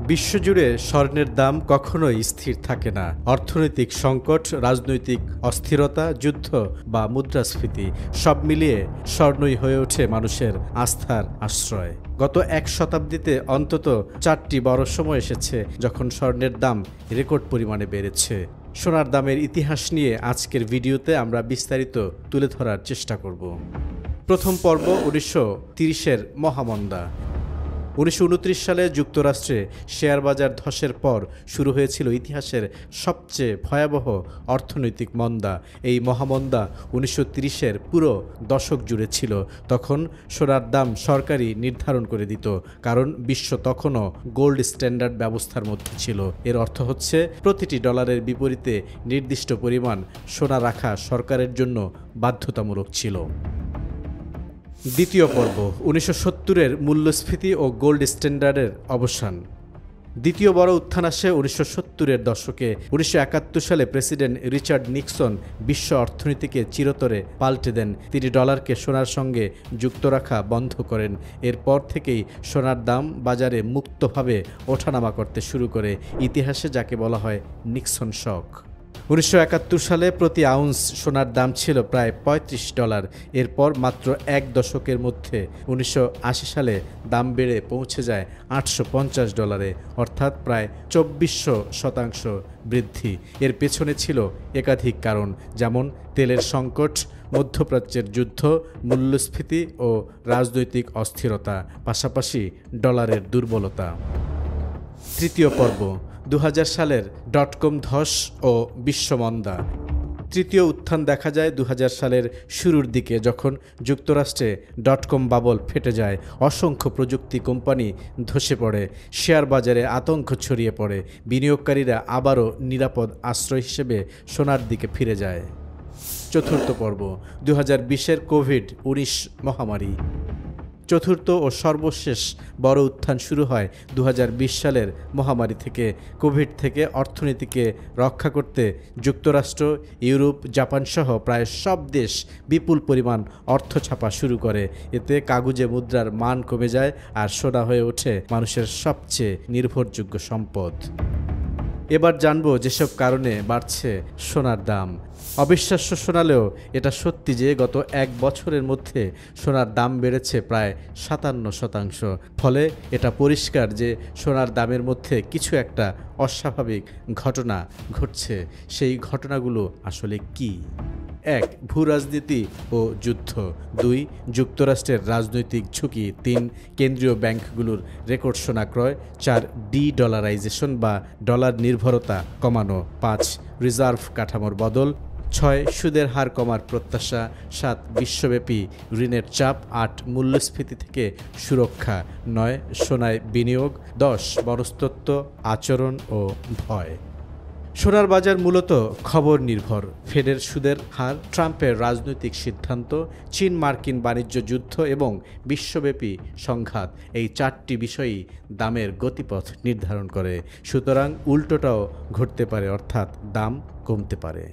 বিশ্বজুড়ে স্বর্ণের দাম কখনোই স্থির থাকে না। অর্থনৈতিক সংকট, রাজনৈতিক অস্থিরতা, যুদ্ধ বা মুদ্রাস্ফীতি সব মিলিয়ে স্বর্ণই হয়ে ওঠে মানুষের আস্থার আশ্রয়। গত এক শতাব্দীতে অন্তত 4টি বড় সময় এসেছে যখন স্বর্ণের দাম রেকর্ড পরিমাণে বেড়েছে। সোনার দামের ইতিহাস নিয়ে আজকের ভিডিওতে আমরা বিস্তারিত তুলে ধরার চেষ্টা করব। প্রথম পর্ব 1930-এর মহামন্দা। 1929 সালে যুক্তরাষ্ট্রে শেয়ার বাজার ধসের পর শুরু হয়েছিল ইতিহাসের সবচেয়ে ভয়াবহ অর্থনৈতিক মন্দা। এই মহামন্দা 1930-এর পুরো দশক জুড়ে ছিল। তখন সোনার দাম সরকারই নির্ধারণ করে দিত, কারণ বিশ্ব তখনও গোল্ড স্ট্যান্ডার্ড ব্যবস্থার মধ্যে ছিল। এর অর্থ হচ্ছে প্রতিটি ডলারের বিপরীতে নির্দিষ্ট পরিমাণ সোনা রাখা সরকারের জন্য বাধ্যতামূলক ছিল। দ্বিতীয় পর্ব 1970-এর মূল্যস্ফীতি ও গোল্ড স্ট্যান্ডার্ডের অবসান। দ্বিতীয় বড় উত্থান আসে 1970-এর দশকে। 1971 সালে প্রেসিডেন্ট রিচার্ড নিক্সন বিশ্ব অর্থনীতিকে চিরতরে পাল্টে দেন। তিনি ডলারকে সোনার সঙ্গে যুক্ত রাখা বন্ধ করেন। এরপর থেকেই সোনার দাম বাজারে মুক্তভাবে ওঠানামা করতে শুরু করে, ইতিহাসে যাকে বলা হয় নিক্সন শক। 1971 সালে প্রতি আউন্স সোনার দাম ছিল প্রায় $35। এরপর মাত্র এক দশকের মধ্যে 1980 সালে দাম বেড়ে পৌঁছে যায় $850, অর্থাৎ প্রায় 2400% বৃদ্ধি। এর পেছনে ছিল একাধিক কারণ, যেমন তেলের সংকট, মধ্যপ্রাচ্যের যুদ্ধ, মূল্যস্ফীতি ও রাজনৈতিক অস্থিরতা, পাশাপাশি ডলারের দুর্বলতা। তৃতীয় পর্ব 2000 সালের ডটকম ধস ও বিশ্বমন্দা। তৃতীয় উত্থান দেখা যায় 2000 সালের শুরুর দিকে, যখন যুক্তরাষ্ট্রে ডটকম বাবল ফেটে যায়। অসংখ্য প্রযুক্তি কোম্পানি ধসে পড়ে, শেয়ার বাজারে আতঙ্ক ছড়িয়ে পড়ে। বিনিয়োগকারীরা আবারও নিরাপদ আশ্রয় হিসেবে সোনার দিকে ফিরে যায়। চতুর্থ পর্ব 2020-এর কোভিড-19 মহামারী। চতুর্থ ও সর্বশেষ বড় উত্থান শুরু হয় 2020 সালের মহামারী থেকে। কোভিড থেকে অর্থনীতিকে রক্ষা করতে যুক্তরাষ্ট্র, ইউরোপ, জাপান সহ প্রায় সব দেশ বিপুল পরিমাণ অর্থ ছাপা শুরু করে। এতে কাগুজে মুদ্রার মান কমে যায় আর সোনা হয়ে ওঠে মানুষের সবচেয়ে নির্ভরযোগ্য সম্পদ। এবার জানবো যেসব কারণে বাড়ছে সোনার দাম। অবিশ্বাস্য শোনালেও এটা সত্যি যে গত এক বছরের মধ্যে সোনার দাম বেড়েছে প্রায় 57%। ফলে এটা পরিষ্কার যে সোনার দামের মধ্যে কিছু একটা অস্বাভাবিক ঘটনা ঘটছে। সেই ঘটনাগুলো আসলে কি? 1. ভূরাজনীতি ও যুদ্ধ। 2. যুক্তরাষ্ট্রের রাজনৈতিক ঝুঁকি। 3. কেন্দ্রীয় ব্যাংকগুলোর রেকর্ড সোনা ক্রয়। 4. ডি-ডলারাইজেশন বা ডলার নির্ভরতা কমানো। 5. রিজার্ভ কাঠামোর বদল। 6. সুদের হার কমার প্রত্যাশা। 7. বিশ্বব্যাপী ঋণের চাপ। 8. মূল্যস্ফীতি থেকে সুরক্ষা। 9. সোনায় বিনিয়োগ। 10. মনস্তত্ত্ব, আচরণ ও ভয়। সোনার বাজার মূলত খবর নির্ভর। ফেডের সুদের হার, ট্রাম্পের রাজনৈতিক সিদ্ধান্ত, চীন মার্কিন বাণিজ্য যুদ্ধ এবং বিশ্বব্যাপী সংঘাত, এই 4টি বিষয়ই দামের গতিপথ নির্ধারণ করে। সুতরাং উল্টোটাও ঘটতে পারে, অর্থাৎ দাম কমতে পারে।